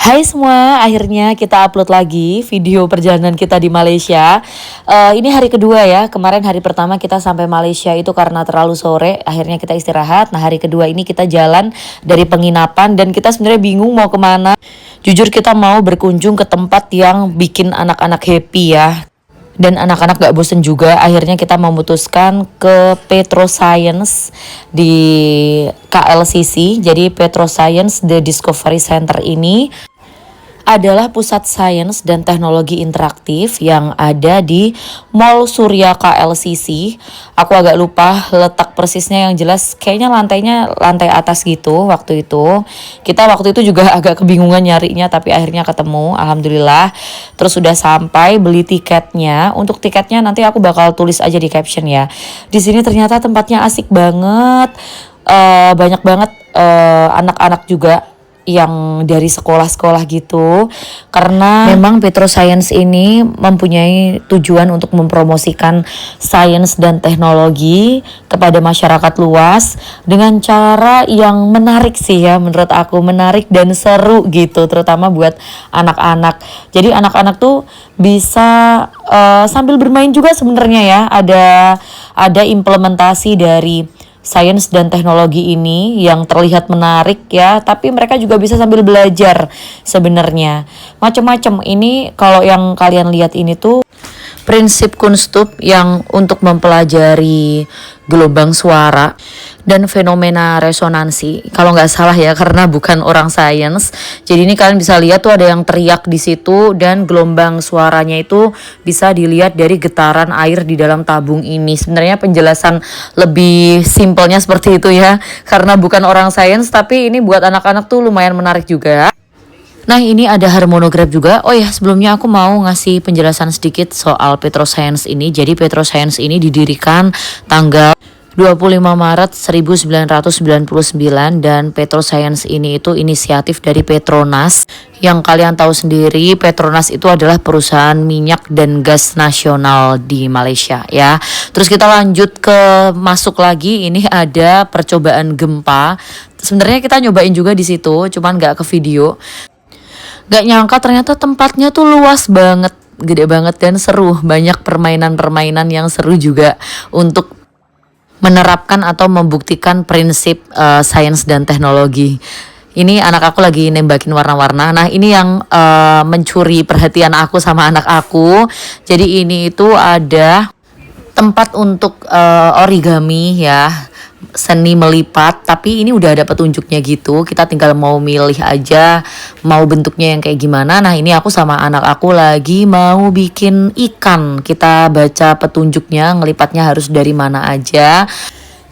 Hai semua, akhirnya kita upload lagi video perjalanan kita di Malaysia. Ini hari kedua ya, kemarin hari pertama kita sampai Malaysia itu karena terlalu sore, akhirnya kita istirahat. Nah hari kedua ini kita jalan dari penginapan dan kita sebenarnya bingung mau kemana. Jujur kita mau berkunjung ke tempat yang bikin anak-anak happy ya. Dan anak-anak gak bosen juga, akhirnya kita memutuskan ke Petroscience di KLCC. Jadi Petroscience The Discovery Center ini adalah pusat sains dan teknologi interaktif yang ada di Mall Surya KLCC. Aku agak lupa letak persisnya, yang jelas kayaknya lantainya lantai atas gitu waktu itu. Kita waktu itu juga agak kebingungan nyarinya tapi akhirnya ketemu, alhamdulillah. Terus sudah sampai, beli tiketnya. Untuk tiketnya nanti aku bakal tulis aja di caption ya. Di sini ternyata tempatnya asik banget. Banyak banget anak-anak juga yang dari sekolah-sekolah gitu, karena memang Petroscience ini mempunyai tujuan untuk mempromosikan sains dan teknologi kepada masyarakat luas dengan cara yang menarik sih ya, menurut aku menarik dan seru gitu, terutama buat anak-anak. Jadi anak-anak tuh bisa sambil bermain juga sebenarnya ya, ada implementasi dari sains dan teknologi ini yang terlihat menarik ya, tapi mereka juga bisa sambil belajar sebenarnya. Macam-macam. Ini kalau yang kalian lihat ini tuh prinsip Kunstub yang untuk mempelajari gelombang suara dan fenomena resonansi. Kalau nggak salah ya, karena bukan orang sains. Jadi ini kalian bisa lihat tuh ada yang teriak di situ dan gelombang suaranya itu bisa dilihat dari getaran air di dalam tabung ini. Sebenarnya penjelasan lebih simpelnya seperti itu ya, karena bukan orang sains, tapi ini buat anak-anak tuh lumayan menarik juga. Nah ini ada harmonograf juga. Oh ya, sebelumnya aku mau ngasih penjelasan sedikit soal Petroscience ini. Jadi Petroscience ini didirikan tanggal 25 Maret 1999 dan Petroscience ini itu inisiatif dari Petronas. Yang kalian tahu sendiri, Petronas itu adalah perusahaan minyak dan gas nasional di Malaysia ya. Terus kita lanjut ke masuk lagi, ini ada percobaan gempa. Sebenarnya kita nyobain juga di situ, cuman nggak ke video. Gak nyangka ternyata tempatnya tuh luas banget, gede banget dan seru. Banyak permainan-permainan yang seru juga untuk menerapkan atau membuktikan prinsip sains dan teknologi. Ini anak aku lagi nembakin warna-warna. Nah ini yang mencuri perhatian aku sama anak aku. Jadi ini itu ada tempat untuk origami ya, seni melipat, tapi ini udah ada petunjuknya gitu. Kita tinggal mau milih aja mau bentuknya yang kayak gimana. Nah ini aku sama anak aku lagi mau bikin ikan. Kita baca petunjuknya, ngelipatnya harus dari mana aja.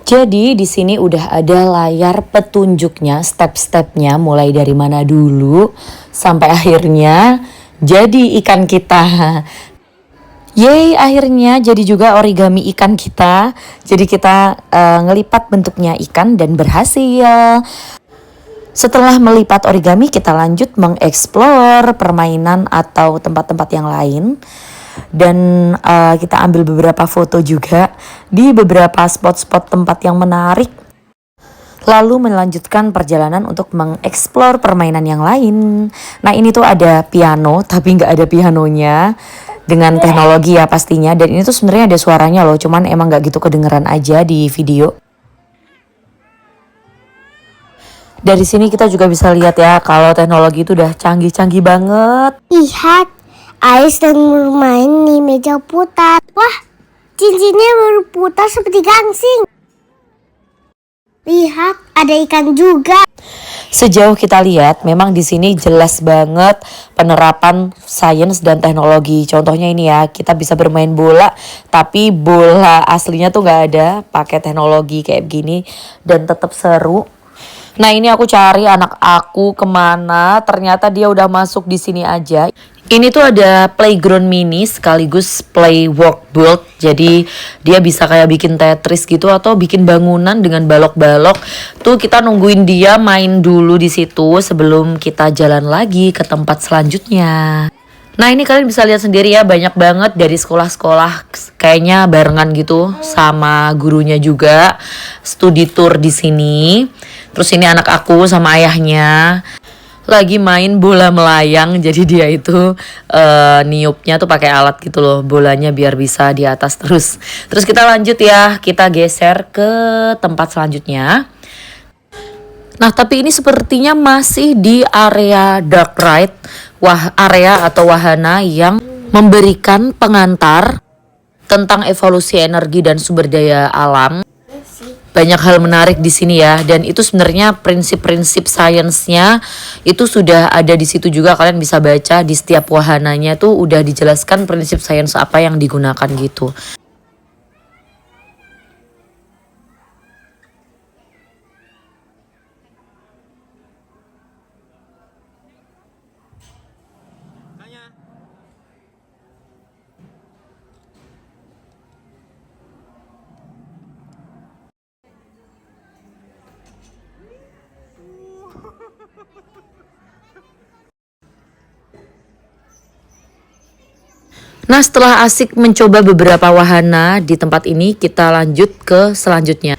Jadi di sini udah ada layar petunjuknya, step-stepnya mulai dari mana dulu sampai akhirnya jadi ikan kita. Yeay, akhirnya jadi juga origami ikan kita. Jadi kita ngelipat bentuknya ikan dan berhasil. Setelah melipat origami, kita lanjut mengeksplor permainan atau tempat-tempat yang lain. Dan kita ambil beberapa foto juga di beberapa spot-spot tempat yang menarik. Lalu melanjutkan perjalanan untuk mengeksplor permainan yang lain. Nah ini tuh ada piano, tapi nggak ada pianonya. Dengan teknologi ya pastinya, dan ini tuh sebenarnya ada suaranya loh, cuman emang nggak gitu kedengeran aja di video. Dari sini kita juga bisa lihat ya kalau teknologi itu udah canggih-canggih banget. Lihat, Ais sedang bermain di meja putar. Wah, cincinnya berputar seperti gangsing. Lihat, ada ikan juga. Sejauh kita lihat, memang di sini jelas banget penerapan sains dan teknologi. Contohnya ini ya, kita bisa bermain bola, tapi bola aslinya tuh nggak ada, pakai teknologi kayak begini dan tetap seru. Nah ini aku cari anak aku kemana, ternyata dia udah masuk di sini aja. Ini tuh ada playground mini sekaligus play workboard. Jadi dia bisa kayak bikin Tetris gitu atau bikin bangunan dengan balok-balok. Tuh kita nungguin dia main dulu di situ sebelum kita jalan lagi ke tempat selanjutnya. Nah ini kalian bisa lihat sendiri ya, banyak banget dari sekolah-sekolah kayaknya barengan gitu sama gurunya juga studi tour di sini. Terus ini anak aku sama ayahnya. lagi main bola melayang. Jadi dia itu niupnya tuh pakai alat gitu loh, bolanya biar bisa di atas terus. Terus kita lanjut ya, kita geser ke tempat selanjutnya. Nah, tapi ini sepertinya masih di area dark ride, area atau wahana yang memberikan pengantar tentang evolusi energi dan sumber daya alam. Banyak hal menarik di sini ya, dan itu sebenarnya prinsip-prinsip sainsnya itu sudah ada di situ juga. Kalian bisa baca di setiap wahananya tuh udah dijelaskan prinsip sains apa yang digunakan gitu. Nah, setelah asik mencoba beberapa wahana di tempat ini, kita lanjut ke selanjutnya.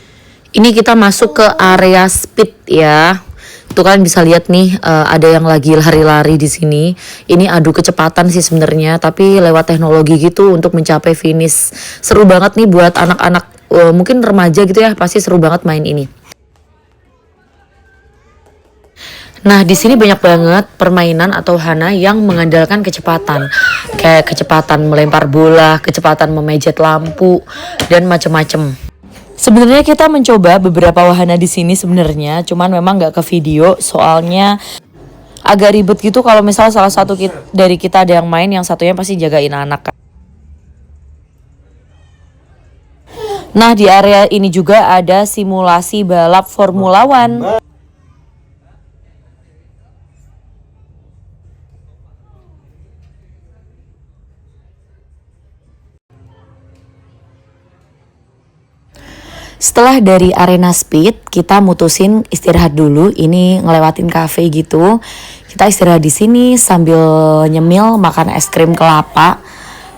Ini kita masuk ke area speed ya. Tuh kalian bisa lihat nih, ada yang lagi lari-lari di sini. Ini adu kecepatan sih sebenarnya, tapi lewat teknologi gitu untuk mencapai finish. Seru banget nih buat anak-anak, mungkin remaja gitu ya, pasti seru banget main ini. Nah, di sini banyak banget permainan atau wahana yang mengandalkan kecepatan. Kayak kecepatan melempar bola, kecepatan memejet lampu, dan macam-macam. Sebenarnya kita mencoba beberapa wahana di sini sebenarnya, cuman memang nggak ke video, soalnya agak ribet gitu kalau misalnya salah satu dari kita ada yang main, yang satunya pasti jagain anak kan. Nah, di area ini juga ada simulasi balap Formula One. Setelah dari arena speed, kita mutusin istirahat dulu. Ini ngelewatin cafe gitu. Kita istirahat di sini sambil nyemil, makan es krim kelapa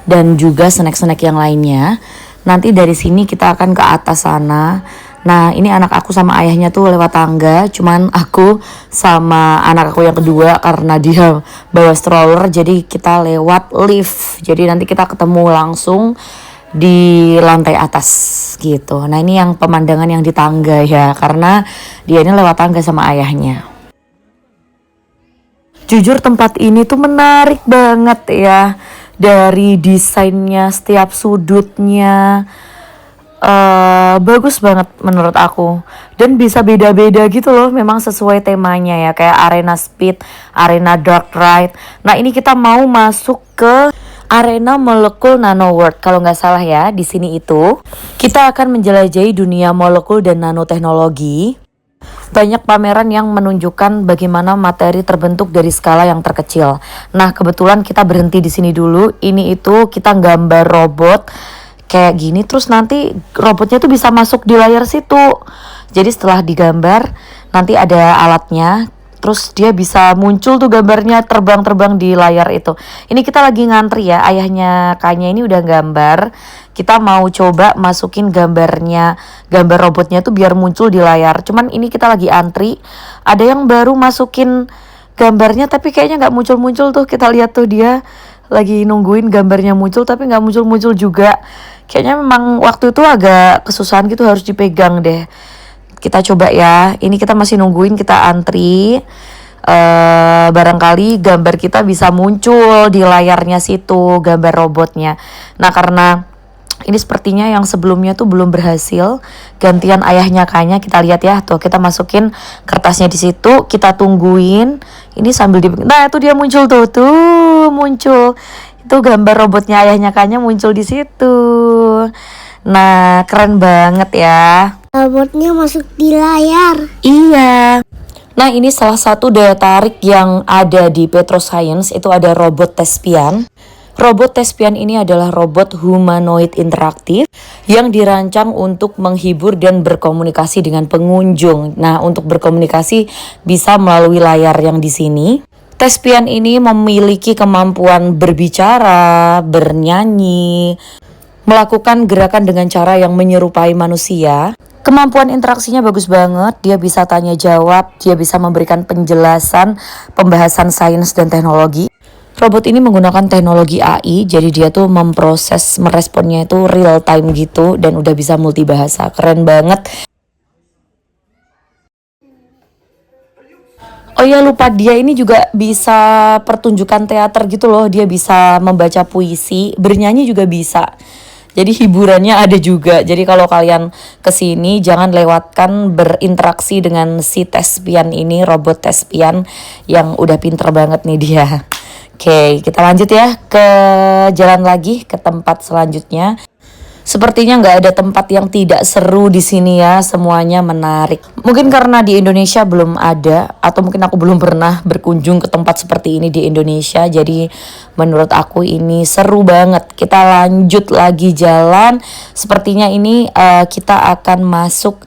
dan juga snack-snack yang lainnya. Nanti dari sini kita akan ke atas sana. Nah, ini anak aku sama ayahnya tuh lewat tangga. Cuman aku sama anak aku yang kedua karena dia bawa stroller, jadi kita lewat lift. Jadi nanti kita ketemu langsung di lantai atas gitu. Nah, ini yang pemandangan yang di tangga ya, karena dia ini lewat tangga sama ayahnya. Jujur tempat ini tuh menarik banget ya, dari desainnya, setiap sudutnya bagus banget menurut aku, dan bisa beda-beda gitu loh, memang sesuai temanya ya, kayak arena speed, arena dark ride. Nah, ini kita mau masuk ke arena molekul nanoworld kalau nggak salah ya. Di sini itu kita akan menjelajahi dunia molekul dan nanoteknologi. Banyak pameran yang menunjukkan bagaimana materi terbentuk dari skala yang terkecil. Nah, kebetulan kita berhenti di sini dulu. Ini itu kita gambar robot kayak gini, terus nanti robotnya tuh bisa masuk di layar situ. Jadi setelah digambar nanti ada alatnya, terus dia bisa muncul tuh gambarnya terbang-terbang di layar itu. Ini kita lagi ngantri ya, ayahnya Kanya ini udah gambar. Kita mau coba masukin gambarnya, gambar robotnya tuh biar muncul di layar. Cuman ini kita lagi antri. Ada yang baru masukin gambarnya tapi kayaknya nggak muncul-muncul tuh. Kita lihat tuh dia lagi nungguin gambarnya muncul tapi nggak muncul-muncul juga. Kayaknya memang waktu itu agak kesusahan gitu, harus dipegang deh. Kita coba ya, ini kita masih nungguin, kita antri. Barangkali gambar kita bisa muncul di layarnya situ, gambar robotnya. Nah, karena ini sepertinya yang sebelumnya tuh belum berhasil, gantian ayahnya Kanya. Kita lihat ya, tuh kita masukin kertasnya di situ, kita tungguin. Ini sambil nah itu dia muncul tuh muncul. Itu gambar robotnya ayahnya Kanya muncul di situ. Nah, keren banget ya. Robotnya masuk di layar. Iya. Nah, ini salah satu daya tarik yang ada di Petroscience, itu ada robot Thespian. Robot Thespian ini adalah robot humanoid interaktif yang dirancang untuk menghibur dan berkomunikasi dengan pengunjung. Nah, untuk berkomunikasi bisa melalui layar yang di sini. Thespian ini memiliki kemampuan berbicara, bernyanyi, melakukan gerakan dengan cara yang menyerupai manusia. Kemampuan interaksinya bagus banget, dia bisa tanya jawab, dia bisa memberikan penjelasan, pembahasan sains dan teknologi. Robot ini menggunakan teknologi AI, jadi dia tuh memproses, meresponnya itu real time gitu, dan udah bisa multibahasa, keren banget. Oh ya lupa, dia ini juga bisa pertunjukan teater gitu loh, dia bisa membaca puisi, bernyanyi juga bisa. Jadi hiburannya ada juga. Jadi kalau kalian kesini jangan lewatkan berinteraksi dengan si Thespian ini, robot Thespian yang udah pinter banget nih dia. Oke, kita lanjut ya ke jalan lagi ke tempat selanjutnya. Sepertinya nggak ada tempat yang tidak seru di sini ya, semuanya menarik. Mungkin karena di Indonesia belum ada, atau mungkin aku belum pernah berkunjung ke tempat seperti ini di Indonesia. Jadi menurut aku ini seru banget. Kita lanjut lagi jalan. Sepertinya ini kita akan masuk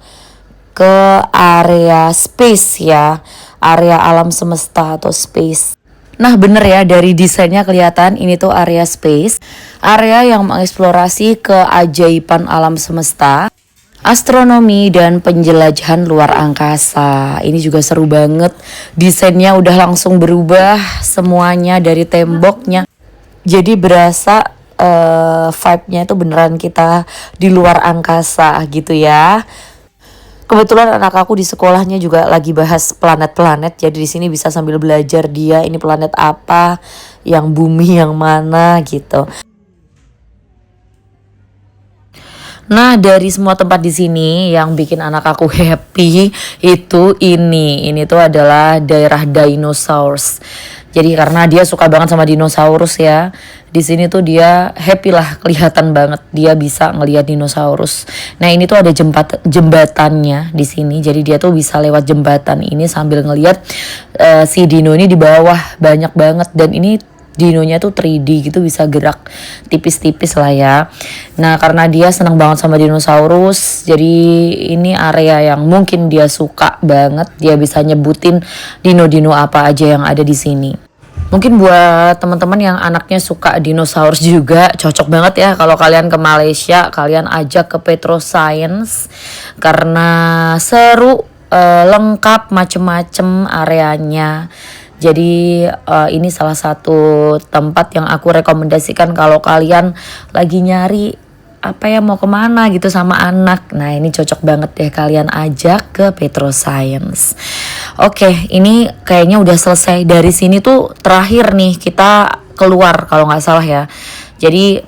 ke area space ya, area alam semesta atau space. Nah bener ya, dari desainnya kelihatan ini tuh area space, area yang mengeksplorasi keajaiban alam semesta, astronomi dan penjelajahan luar angkasa. Ini juga seru banget, desainnya udah langsung berubah semuanya dari temboknya. Jadi berasa vibe-nya itu beneran kita di luar angkasa gitu ya. Kebetulan anak aku di sekolahnya juga lagi bahas planet-planet, jadi di sini bisa sambil belajar dia ini planet apa, yang bumi yang mana gitu. Nah, dari semua tempat di sini yang bikin anak aku happy itu ini tuh adalah daerah dinosaurus. Jadi karena dia suka banget sama dinosaurus ya, di sini tuh dia happy lah, kelihatan banget dia bisa ngelihat dinosaurus. Nah ini tuh ada jembatannya di sini, jadi dia tuh bisa lewat jembatan ini sambil ngelihat si dino ini di bawah banyak banget, dan ini dinonya tuh 3D gitu, bisa gerak tipis-tipis lah ya. Nah karena dia senang banget sama dinosaurus, jadi ini area yang mungkin dia suka banget. Dia bisa nyebutin dino-dino apa aja yang ada di sini. Mungkin buat teman-teman yang anaknya suka dinosaurus juga cocok banget ya kalau kalian ke Malaysia, kalian ajak ke Petro Science karena seru, lengkap, macem-macem areanya. Jadi ini salah satu tempat yang aku rekomendasikan kalau kalian lagi nyari apa ya, mau kemana gitu sama anak. Nah ini cocok banget deh kalian ajak ke Petro Science. Oke, ini kayaknya udah selesai. Dari sini tuh terakhir nih kita keluar kalau nggak salah ya. Jadi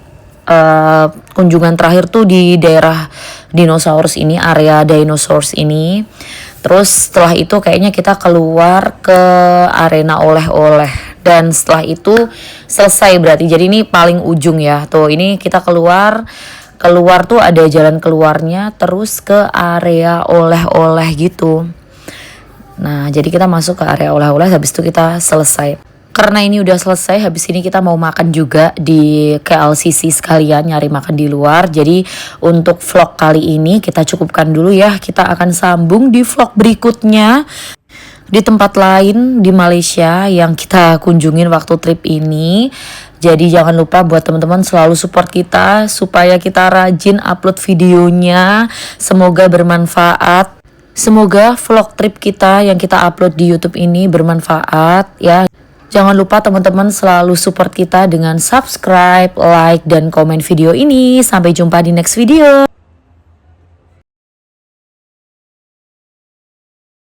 kunjungan terakhir tuh di daerah dinosaurus ini, area dinosaurus ini. Terus setelah itu kayaknya kita keluar ke arena oleh-oleh. Dan setelah itu selesai berarti. Jadi ini paling ujung ya. Tuh ini kita keluar tuh ada jalan keluarnya, terus ke area oleh-oleh gitu. Nah jadi kita masuk ke area oleh-oleh, habis itu kita selesai. Karena ini udah selesai, habis ini kita mau makan juga di KLCC sekalian, nyari makan di luar. Jadi untuk vlog kali ini kita cukupkan dulu ya. Kita akan sambung di vlog berikutnya di tempat lain di Malaysia yang kita kunjungin waktu trip ini. Jadi jangan lupa buat teman-teman selalu support kita supaya kita rajin upload videonya. Semoga bermanfaat. Semoga vlog trip kita yang kita upload di YouTube ini bermanfaat ya. Jangan lupa teman-teman selalu support kita dengan subscribe, like, dan komen video ini. Sampai jumpa di next video.